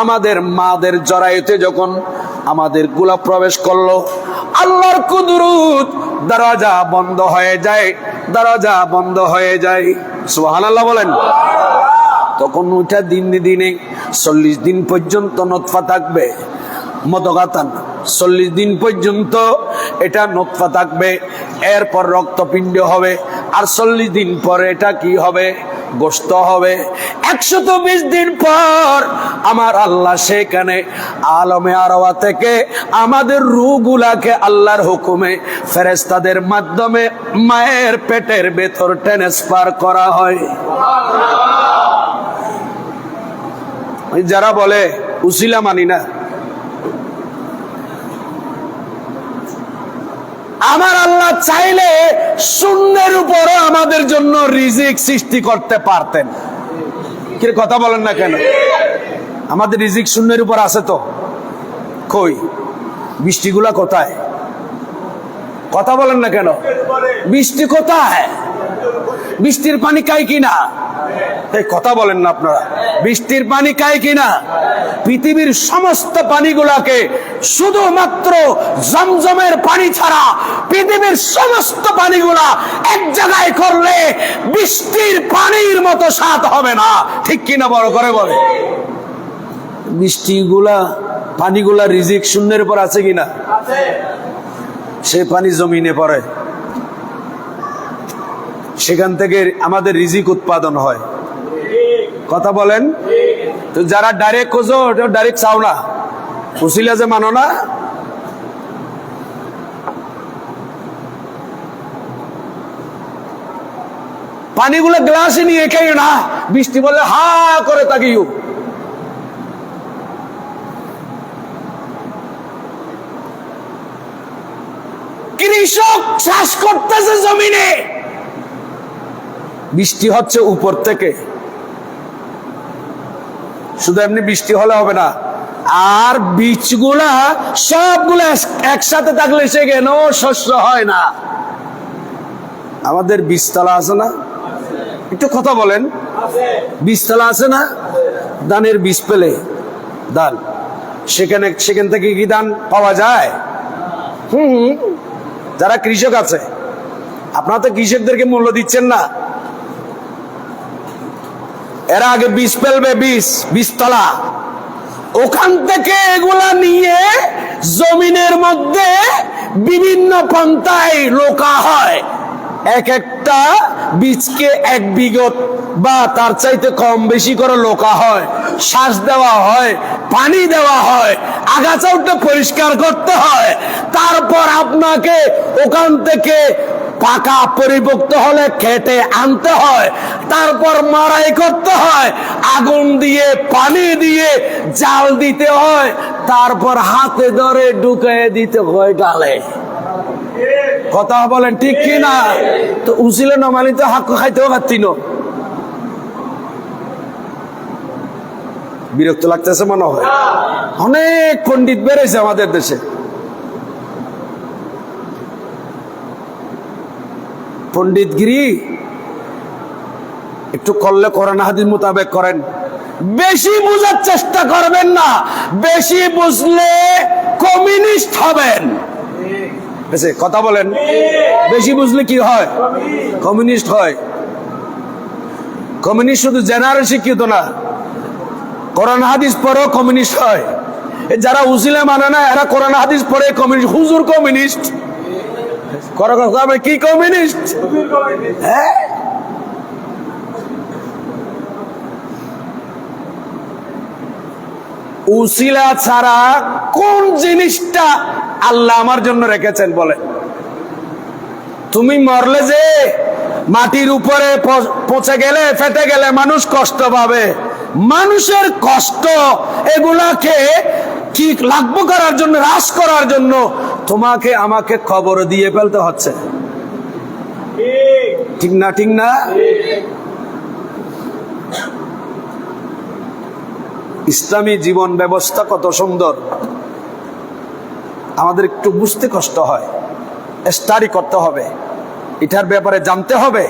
আমাদের মাদের জরায়ুতে যখন আমাদের গুলা প্রবেশ করলো, আল্লাহর কুদরত, দরজা বন্ধ হয়ে যায়, দরজা বন্ধ হয়ে যায়। সুবহানাল্লাহ বলেন। তখন ওইটা দিনে দিনে 40 দিন পর্যন্ত নতফা থাকবে, মদগাতান 40 দিন পর্যন্ত এটা নতফা থাকবে। এরপর রক্তপিণ্ড হবে, আর 40 দিন পরে এটা কি হবে? গোশত হবে। 120 দিন পর আমার আল্লাহ সেখানে আলমে আরওয়া থেকে আমাদের রূহগুলাকে আল্লাহর হুকুমে ফেরেশতাদের মাধ্যমে মায়ের পেটের ভেতর ট্রান্সফার করা হয়। যারা বলে উসিলা মানি না, আমার আল্লাহ চাইলে শূন্যের উপরও আমাদের জন্য রিজিক সৃষ্টি করতে পারতেন। কি কথা বলেন না কেন? আমাদের রিজিক শূন্যের উপর আছে তো। কই বৃষ্টিগুলা কোথায়? কথা বলেন না কেন? বৃষ্টি কোথায়? বৃষ্টির পানি খাই কিনা? এই কথা বলেন না আপনারা। বৃষ্টির পানি খাই কিনা? পৃথিবীর সমস্ত পানিগুলাকে শুধুমাত্র জমজমের পানি ছাড়া পৃথিবীর সমস্ত পানিগুলা এক জায়গায় করলে বৃষ্টির পানির মতো স্বাদ হবে না। ঠিক কিনা? বড় করে বলে। বৃষ্টিগুলা, পানিগুলা রিজিক শূন্যের উপর আছে কিনা? সে পানি জমিনে পড়ে, সেখান থেকে আমাদের রিজিক উৎপাদন হয়। কথা বলেন তো। যারা ডাইরেক্ট খোঁজো, ডাইরেক্ট চাও না, উসিলা যে মানো না। পানিগুলো গ্লাসে নিয়ে খেয়ে না, বৃষ্টি বলে হা করে তাকিও। কৃষক চাষ করতেছে জমিনে, বৃষ্টি হচ্ছে উপর থেকে। শুধু এমনি বৃষ্টি হলে হবে না, আর বীজগুলা সবগুলা একসাথে থাকলে সেখানে শস্য হয় না। আমাদের বীজতলা আছে না? একটু কথা বলেন। বীজতলা আছে না? ধানের বীজ পেলে ধান, সেখান থেকে কি ধান পাওয়া যায়? যারা কৃষক আছে, আপনারা তো কৃষকদেরকে মূল্য দিচ্ছেন না। এরা আগে বীজ ফেলবে, বীজতলা, ওখান থেকে এগুলা নিয়ে জমিনের মধ্যে বিভিন্ন পন্থায় লোকা হয়। এক একটা বীজকে 1 বিঘত বা তার চাইতে কম বেশি করে লোকা হয়, শ্বাস দেওয়া হয়, পানি দেওয়া হয়, আগাছা উঠে পরিষ্কার করতে হয়। তারপর আপনাকে ওখান থেকে পাকা পরিপক্ত হলে খেতে আনতে হয়, তারপর মাড়াই করতে হয়, আগুন দিয়ে পানি দিয়ে জাল দিতে হয়, তারপর হাতে ধরে ঢুকিয়ে দিতে হয় গালে। কথা বলেন ঠিক কি না? তো উচিলে নমানি তো হাক্কু খাইতেও পারতি না। বিরক্ত লাগতেছে মনে হয়। অনেক পণ্ডিত বেড়েছে আমাদের দেশে, পণ্ডিতগিরি একটু করলে কোরআন হাদিস মোতাবেক করেন, বেশি বোঝার চেষ্টা করবেন না, বেশি বুঝলে কমিউনিস্ট হবেন। কথা বলেন, বেশি বুঝলে কি হয়? কমিউনিস্ট হয়। কমিউনিস্ট শুধু জেনারেল শিক্ষিত না, কোরআন হাদিস পড়েও কমিউনিস্ট হয়। যারা উসিলা মানে না এরা কোরআন হাদিস পড়ে কমিউনিস্ট, হুজুর কমিউনিস্ট। কি কমিউনিস্ট? হ্যাঁ, উসিলা ছাড়া কোন জিনিসটা আল্লাহ আমার জন্য রেখেছেন বলে? তুমি মরলে যে মাটির উপরে পচে গেলে, ফেটে গেলে মানুষ কষ্ট পাবে, মানুষের কষ্ট এগুলাকে কি লাঘব করার জন্য, হ্রাস করার জন্য তোমাকে আমাকে খবর দিয়ে ফেলতে হচ্ছে। ঠিক না? ঠিক না? ইসলামী জীবন ব্যবস্থা কত সুন্দর, আমাদের একটু বুঝতে কষ্ট হয়, স্টাডি করতে হবে, এটার ব্যাপারে জানতে হবে।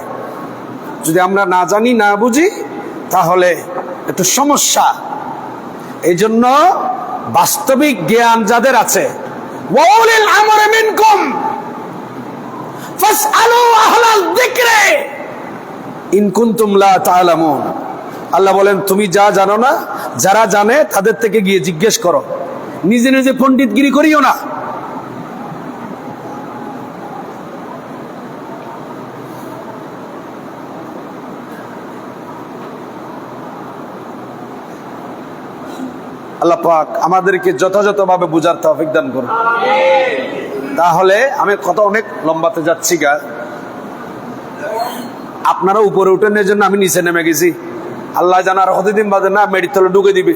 যদি আমরা না জানি, না বুঝি, তাহলে একটু সমস্যা। এই জন্য বাস্তবিক জ্ঞান যাদের আছে, ওয়াউলিল আমরি মিনকুম ফাসআলু আহলাল যিকরি ইন কুনতুম লা তা'লামুন। আল্লাহ বলেন, তুমি যা জানো না, যারা জানে তাদের থেকে গিয়ে জিজ্ঞেস করো, নিজে নিজে পণ্ডিতগিরি করিও না। আল্লাহ পাক আমাদেরকে যথাযথভাবে বুঝার তৌফিক দান করুন। তাহলে আমি কথা অনেক লম্বাতে যাচ্ছি গা, আপনারা উপরে উঠেন, এই জন্য আমি নিচে নেমে গেছি। আল্লাহ জানার কতদিন বাদে না মেডির তলে ঢুকে দিবে।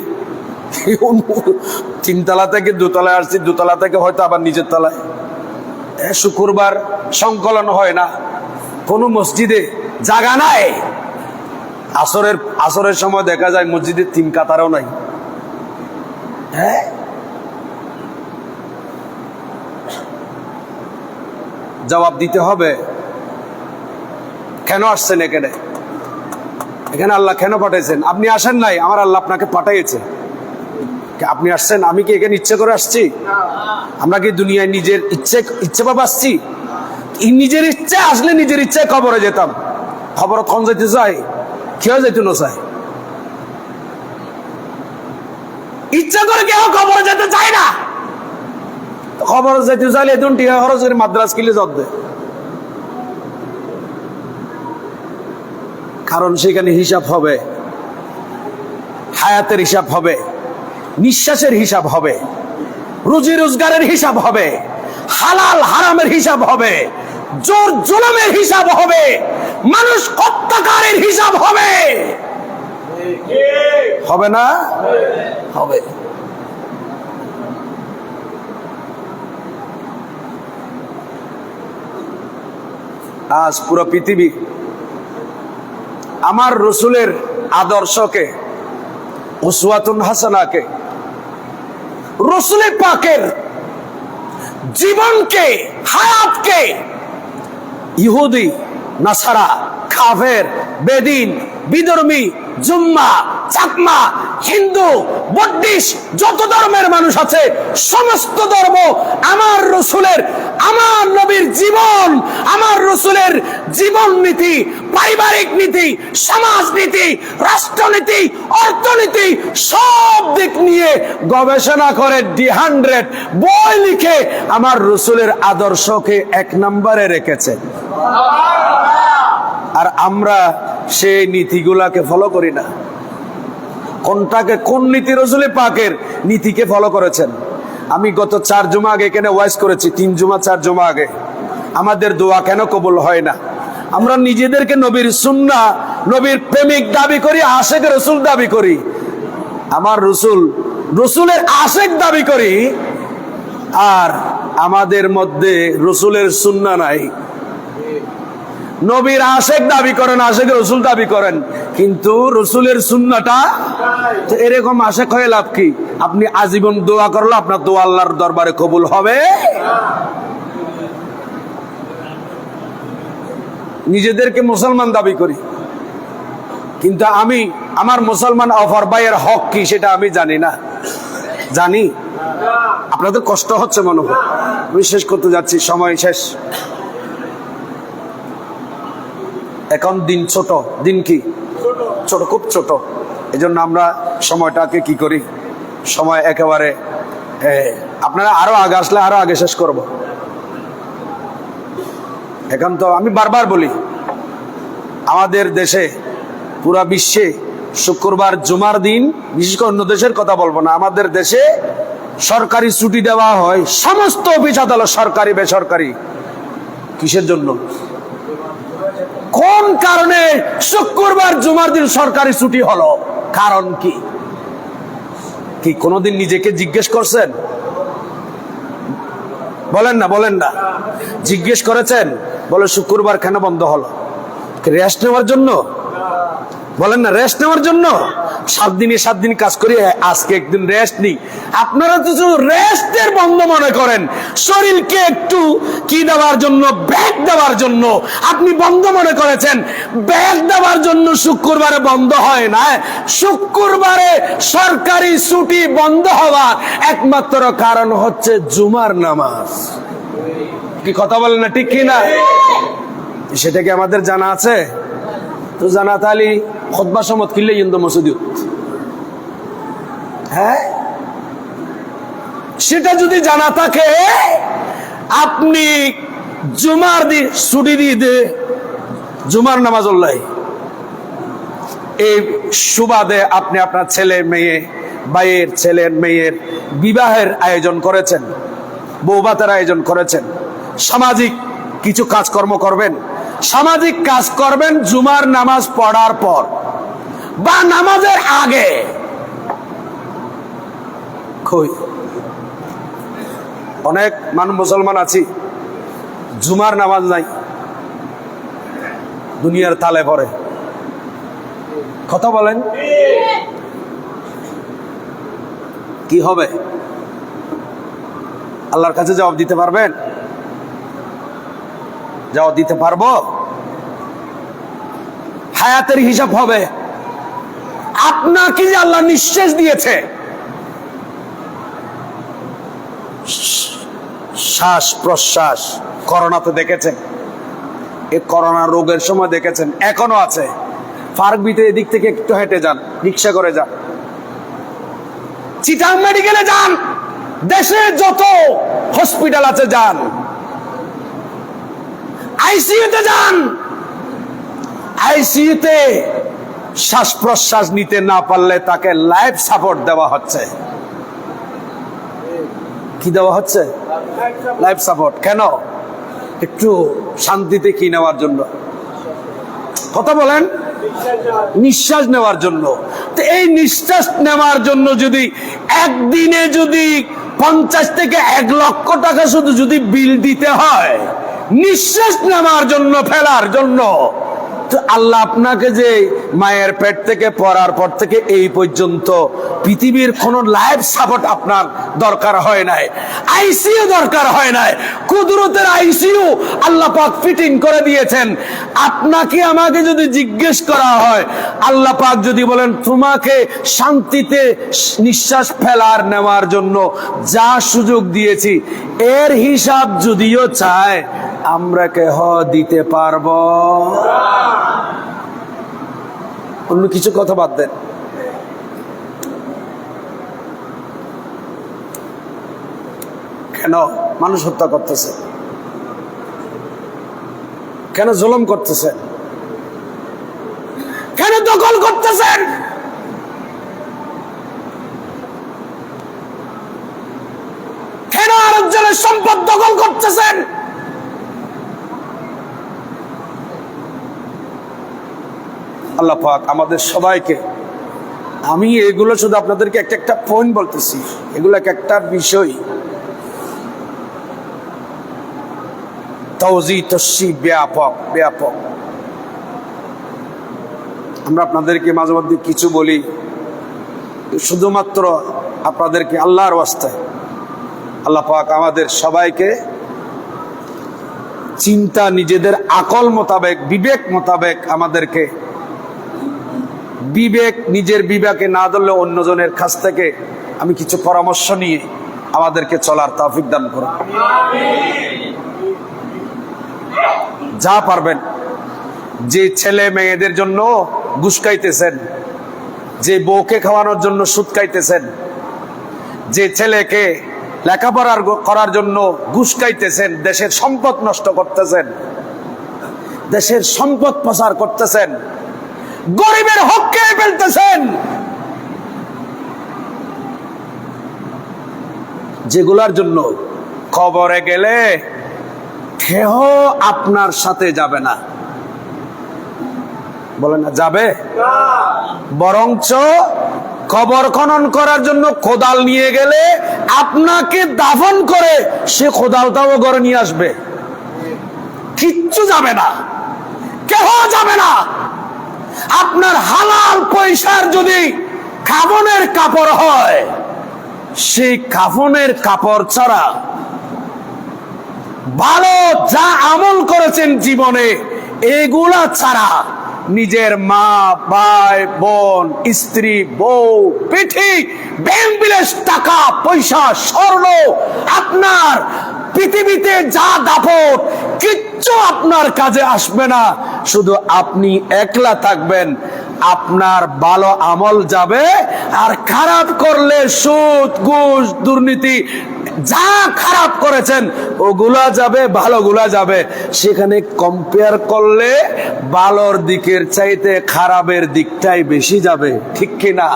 3 তলা থেকে 2 তলায় আসছি, 2 তলা থেকে হয়তো আবার নিচের তলায়। শুক্রবার সংকলন হয় না, কোন মসজিদে জায়গা নাই। আসরের সময় দেখা যায় মসজিদের 3 কাতারও নাই। হ্যাঁ, জবাব দিতে হবে। কেন আসছেন এখানে? এখানে আল্লাহ কেন পাঠাইছেন? আপনি আসেন নাই, আমার আল্লাহ আপনাকে পাঠাইছে। আপনি আসছেন, আমি কি এখানে ইচ্ছে করে আসছি? আমরা কি দুনিয়ায় নিজের ইচ্ছে ভাবে আসছি? নিজের ইচ্ছে আসলে নিজের ইচ্ছায় খবরে যেতাম। খবর কখন যেতে চাই, কেউ যেতে না চাই। ইচ্ছা করে কেউ খবর যেতে চায় না। খবর যেতে চাইলে এখন টিকা খরচ করে মাদ্রাস কিলে জব দেয়, কারণ সেখানে হিসাব হবে, হায়াতের হিসাব হবে, নিঃশ্বাসের হিসাব হবে, রুজি রোজগারের হিসাব হবে, হালাল হারামের হিসাব হবে, জোর জুলুমের হিসাব হবে, মানুষ হত্যাকারীর হিসাব হবে। হবে না? হবে। আজ পুরো পৃথিবী আমার রসুলের আদর্শকে, উসওয়াতুন হাসানাকে, রসুলের পাকের জীবনকে, হায়াতকে ইহুদি, নাসারা, কাফের, বেদিন, বিধর্মী, জুম্মা, চাকমা, হিন্দু, বৌদ্ধিস্ট, যত ধর্মের মানুষ আছে, সমস্ত ধর্ম আমার রসুলের, আমার নবীর জীবন, আমার রসুলের জীবন নীতি, পারিবারিক নীতি, সমাজ নীতি, রাষ্ট্রনীতি, অর্থনীতি, সব দিক নিয়ে গবেষণা করে D100 বই লিখে আমার রসুলের আদর্শকে 1 নম্বরে রেখেছেন। আর আমরা সেই নীতিগুলাকে ফলো করি না। কোনটাকে, কোন নীতি? রসুলের পাকের নীতিকে ফলো করেছেন। আমি গত 4 জুমা আগে এখানে ওয়াইজ করেছি, 3 জুমা 4 জুমা আগে। আমাদের দোয়া কেন কবুল হয় না? আমরা নিজেদেরকে নবীর সুন্নাহ, নবীর প্রেমিক দাবি করি, আশেক রসুল দাবি করি। আমার রসুলের আশেক দাবি করি, আর আমাদের মধ্যে রসুলের সুন্নাহ নাই। নবীর আশেক দাবি করেন, আশেক রসুল দাবি করেন, কিন্তু রসুলের সুন্নাহটা, তো এরকম আশেক হয়ে লাভ কি? আপনি আজীবন দোয়া করলে আপনার দোয়া আল্লাহর দরবারে কবুল হবে? নিজেদেরকে মুসলমান দাবি করি, কিন্তু আমি আমার মুসলমান অফার ভাইয়ের হক কি সেটা আমি জানি না। জানি আপনাদের কষ্ট হচ্ছে মনে হয়। আমি শেষ করতে যাচ্ছি, সময় শেষ। এখন দিন ছোট, দিন কি ছোট, খুব ছোট। এই জন্য আমরা সময়টাকে কি করি, সময় একেবারে আপনারা আরো আগে আসলে আরো আগে শেষ করব। এখন তো আমি বারবার বলি, আমাদের দেশে পুরা বিশ্বে শুক্রবার জুমার দিন, বিশেষ করে অন্য দেশের কথা বলবো না, আমাদের দেশে সরকারি ছুটি দেওয়া হয় সমস্ত অফিস আদালত, সরকারি বেসরকারি। কিসের জন্য, কোন কারণে শুক্রবার জুমার দিন সরকারি ছুটি হলো? কারণ কি? কি কোনোদিন নিজেকে জিজ্ঞেস করছেন? বলেন না, বলেন না, জিজ্ঞেস করেছেন? বলে শুক্রবার কেন বন্ধ হলো? রেস্ট নেওয়ার জন্য? বলেন না, রেস্ট নেওয়ার জন্য। 7 দিনে 7 দিন কাজ করি, আজকে একদিন রেস্ট নিই। আপনারা তো শুধু রেস্টের বন্ধ মনে করেন, শরীরকে একটু কি দেওয়ার জন্য, ব্যাগ দেওয়ার জন্য আপনি বন্ধ মনে করেছেন। ব্যাগ দেওয়ার জন্য শুক্রবারে বন্ধ হয় না। শুক্রবারে সরকারি ছুটি বন্ধ হওয়ার একমাত্র কারণ হচ্ছে জুমার নামাজ। কি কথা বলেন না, ঠিক কি না? সেটা কি আমাদের জানা আছে? তো জানা তাহলে খুতবা সমত কিনলে ইন্দু মসজিদ, হ্যাঁ, সেটা যদি জানা থাকে, আপনি জুমার দিন ছুটি দিয়ে জুমার নামাজ উল্লাই এই সুবাদে আপনি আপনার ছেলে মেয়ে, ভাইয়ের ছেলের মেয়ের বিবাহের আয়োজন করেছেন, বৌভাতের আয়োজন করেছেন, সামাজিক কিছু কাজকর্ম করবেন, সামাজিক কাজ করবেন জুমার নামাজ পড়ার পর বা নামাজের আগে। কই অনেক মানুষ মুসলমান আছি, জুমার নামাজ নাই, দুনিয়ার তালে পড়ে। কথা বলেন, কি হবে? আল্লাহর কাছে জবাব দিতে পারবেন? জবাব দিতে পারবো? হায়াতের হিসাব হবে। আপনাকে যে আল্লাহ নিঃশ্বাস দিয়েছে, শ্বাস প্রশ্বাস, করোনাতে দেখেছেন, এই করোনা রোগের সময় দেখেছেন, এখনো আছে। ফার্কবিতে এদিক থেকে একটু হেঁটে যান, রিক্সা করে যান, চিটাং মেডিকেলে যান, দেশে যত হসপিটাল আছে যান, আইসিইউতে যান। আইসিইউতে শ্বাস প্রশ্বাস নিতে না পারলে তাকে লাইফ সাপোর্ট দেওয়া হচ্ছে। কি দেওয়া হচ্ছে? Life support. কেন? একটু শান্তিতে কি নেওয়ার জন্য? কথা বলেন, নিঃশ্বাস নেওয়ার জন্য। তো এই নিঃশ্বাস নেওয়ার জন্য যদি একদিনে যদি 50 থেকে 1 লক্ষ টাকা শুধু যদি বিল দিতে হয় নিঃশ্বাস নেওয়ার জন্য, ফেলার জন্য, তো আল্লাহ আপনাকে যে মায়ের পেট থেকে পড়ার পর থেকে এই পর্যন্ত পৃথিবীর কোন লাইফ সাপোর্ট আপনার দরকার হয় নাই, আইসিইউ দরকার হয় নাই, কুদরতের আইসিইউ আল্লাহ পাক ফিটিং করে দিয়েছেন। আপনাকে আমাকে যদি জিজ্ঞেস করা হয়, আল্লাহ পাক যদি বলেন তোমাকে শান্তিতে নিঃশ্বাস ফেলার নেওয়ার জন্য যা সুযোগ দিয়েছি, এর হিসাব যদিও চায় আমরা কেহ দিতে পারবো? অন্য কিছু কথা বাদ দেন। কেন মানুষ হত্যা করতেছে? কেন জুলুম করতেছেন? কেন দখল করতেছেন? কেন আরেকজনের সম্পদ দখল করতেছেন? আল্লাহ পাক আমাদের সবাইকে, আমি এগুলো শুধু আপনাদেরকে একটা পয়েন্ট বলতেছি, এগুলো একটা বিষয়, তাওজি তশি ব্যাপক ব্যাপক। আমরা আপনাদেরকে মাঝে মধ্যে কিছু বলি, শুধুমাত্র আপনাদেরকে আল্লাহর ওয়াস্তে আল্লাহ পাক আমাদের সবাইকে চিন্তা নিজেদের আকল মোতাবেক, বিবেক মোতাবেক আমাদেরকে, নিজের বিবেকে না ধরলে অন্যজনের কাছ থেকে আমি কিছু পরামর্শ নিয়ে আমাদেরকে চলার তৌফিক দান করুন। যা পারবেন, যে ছেলে মেয়েদের জন্য ঘুষ খাইতেছেন, যে বউকে খাওয়ানোর জন্য সুদ খাইতেছেন, যে ছেলেকে লেখাপড়া করার জন্য ঘুষ খাইতেছেন, দেশের সম্পদ নষ্ট করতেছেন, দেশের সম্পদ প্রচার করতেছেন, গরিবের হক খেয়ে ফেলতেছেন, যেগুলার জন্য কবরে গেলে কেহ আপনার সাথে যাবে না। বলে না যাবে, বরঞ্চ কবর খনন করার জন্য কোদাল নিয়ে গেলে আপনাকে দাফন করে সে কোদালটাও ঘরে নিয়ে আসবে। কিচ্ছু যাবে না, কেহ যাবে না। আপনার হালাল পয়সার যদি কাফনের কাপড় হয়, সেই কাফনের কাপড় ছাড়া ভালো যা আমল করেছেন জীবনে, এগুলা ছাড়া নিজের মা, ভাই, বোন, স্ত্রী, বউ, পিঠি, ব্যাংক ব্যালেন্স, টাকা পয়সা, স্বর্ণ, আপনার পৃথিবীতে যা দাপট কিচ্ছু আপনার কাজে আসবে না। শুধু আপনি একলা থাকবেন, আপনার ভালো আমল যাবে, আর খারাপ করলে সুদ, ঘুষ, দুর্নীতি যা খারাপ করেছেন ওগুলা যাবে, ভালোগুলা যাবে। সেখানে কম্পেয়ার করলে ভালোর দিকের চাইতে খারাপের দিকটাই বেশি যাবে, ঠিক কিনা?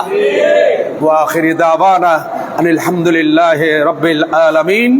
ওয়া আখিরি দাওয়ানা আলহামদুলিল্লাহি রাব্বিল আলামিন।